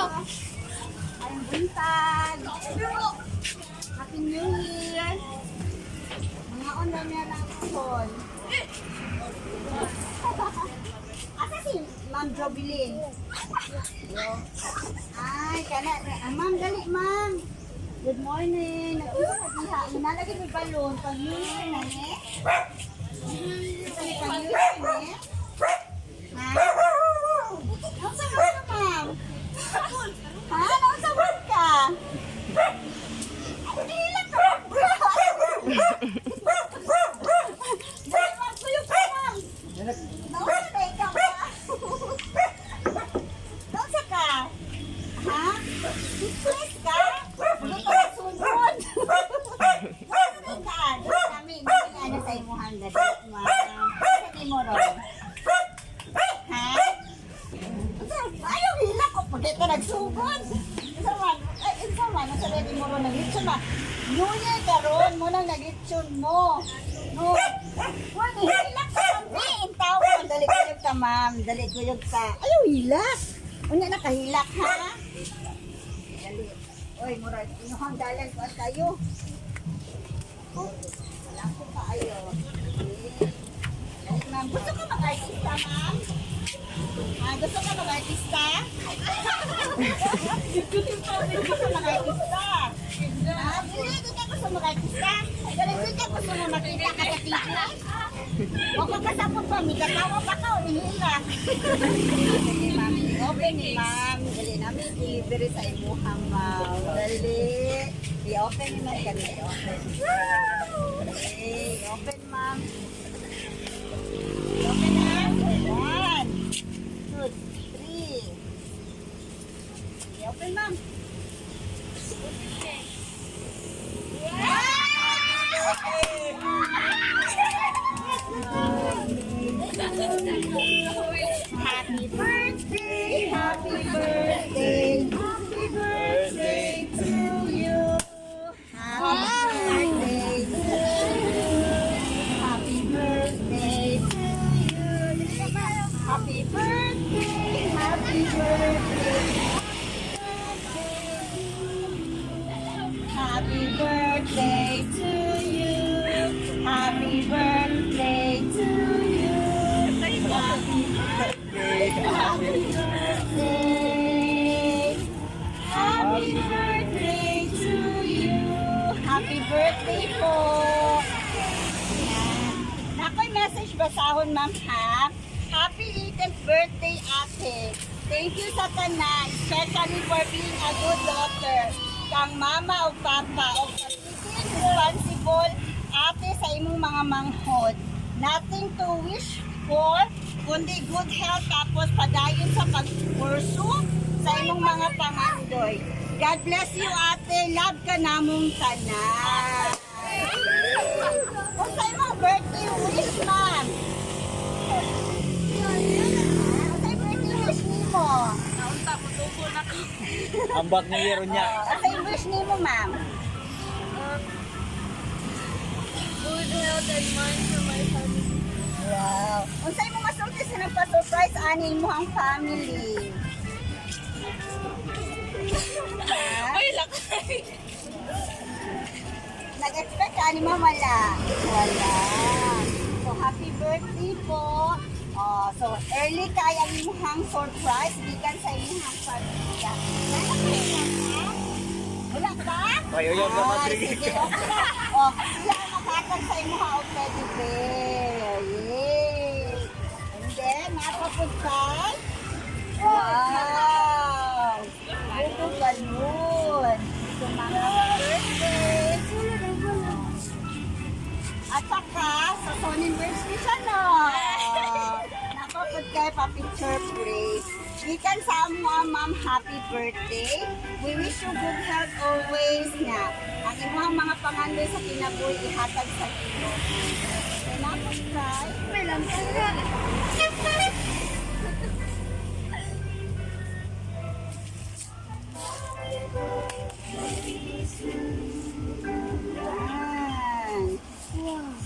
Ay, buntag. Happy New Year. Mga online na lang ako. Asa si Ma'am Jovelyn? Ay, kana. Ma'am, dali, ma'am. Good morning. Nag-iha. Nalagay may balon. Pag-New Year na, eh? Pag-New Year na, eh? Ha? Ang sagot ka, ma'am? Ha? Ang sagot ka? Ilan ka? Dali, ma'am. Suyok ka, ma'am. Nausa na ikaw, ha? Nausa ka? Ha? Stress ka? Hindi ka nasunod. Nausa ka? Namin, ano sa imuhan na dito, ma'am. Sa mo ron. Ha? Ayaw hila ko pag ito nagsugod. Isa man, nasa ready mo ron nag-itsun na. New Year ka ron, mo nang nag-itsun mo. No. Huwag hilak ka kami. Intawon. Dali kuyog ka, ma'am. Dali kuyog ka. Ayaw hilak. Una nakahilak, ha? Dali. Oy, murad. Inuhang dalan ko at tayo. Wala ko pa ayaw. Dali, ma'am. Gusto ka mag-artista, ma'am? Gusto ka mag-artista? Gusto ka mag-artista? Hindi ka gusto mag-artista? Hindi ka gusto mo makita ka sa TV? Huwag ka kasapot pa, may katawa pa ka o nihila. Sige, ma'am. Open ni ma'am. Dali namin delivery sa imuhang, ma'am. Dali. I-open ni ma'am kami. I-open, ma'am. I-open na. 1, 2, 3. I-open, ma'am. Happy birthday, happy birthday, happy birthday to you. Happy birthday to you. Happy birthday to you. Happy birthday, happy birthday. Happy birthday to you. Happy birthday to you. Happy birthday. Happy birthday. Happy birthday to you. Happy birthday po. Ako'y message basahon, ma'am, ha? Happy 18th birthday, ate. Thank you sa tanan, especially for being a good daughter. Kang mama o papa o pagiging responsible ate sa imong mga manghod. Nothing to wish for, kundi good health tapos padayun sa pag-pursue sa imong mga pangandoy. God bless you, ate. Love ka namong tanan. O sa imong birthday wish, ma'am? O sa birthday wish nimo? Naunta ko tuko na ko. Ambak niya yero niya. O sa wish nimo, ma'am? Good health and mind for my family. Wow. Unsay mo masulti sa nagpa-surprise ani mo ang family? Ay, lakay. Nag-expect ka ni Mama wala? Wala. So, happy birthday po. So, early kaya ang imuhang surprise gikan sa imuhang pamilya. Wala ka? Wala ka? Ay, uyog ka, Madrid. Sige, okay na. Sila ang makakag sa imuhang o teddy bear. Yay! And then, napapuntan. Wow! Ito balloon. Ito mga birthday. At saka, sa Sonin birthday siya, no? Napapod kayo pa-picture please. Gikan sa mga ma'am, happy birthday. We wish you good health always nga. Ang imong mga pangandoy sa kinabuhi, ihatag sa iyo. Kaya napapod kayo. May lang ka.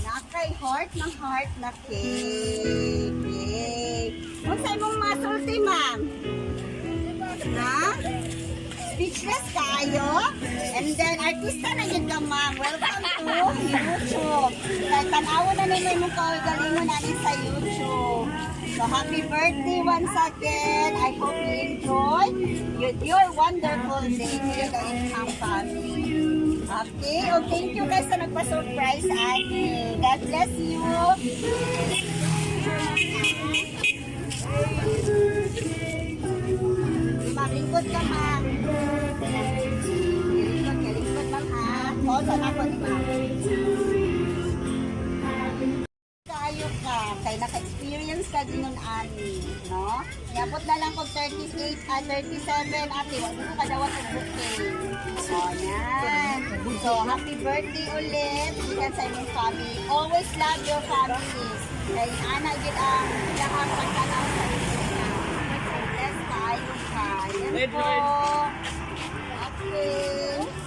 Nakay heart ng heart na cake. Yay! Kung sa imong masulti, ma'am? Ha? speechless kayo. And then, artista na yun ka, ma'am. Welcome to YouTube. Kaya tanawan na naman mong kagalingon natin sa YouTube. So, happy birthday once again. I hope you enjoy your wonderful day here in Kang family. Okay, thank you guys sa nagpa-surprise akin. God bless you. Malingkod ka, ma'am. Malingkod, ma'am, ha? Sa ako ni ma'am. Kayo ka, kay naka-experience ka din nun, Ani, no? Iabot na lang kung 37, ate, wag mo kadawat ang bouquet. So, yan. So, happy birthday ulit. Ikan sa inyong family. Always love your families. Kaya ana, yun ang lahat pagkanaw sa inyo na. Bless tayo ka. Yan po. Okay.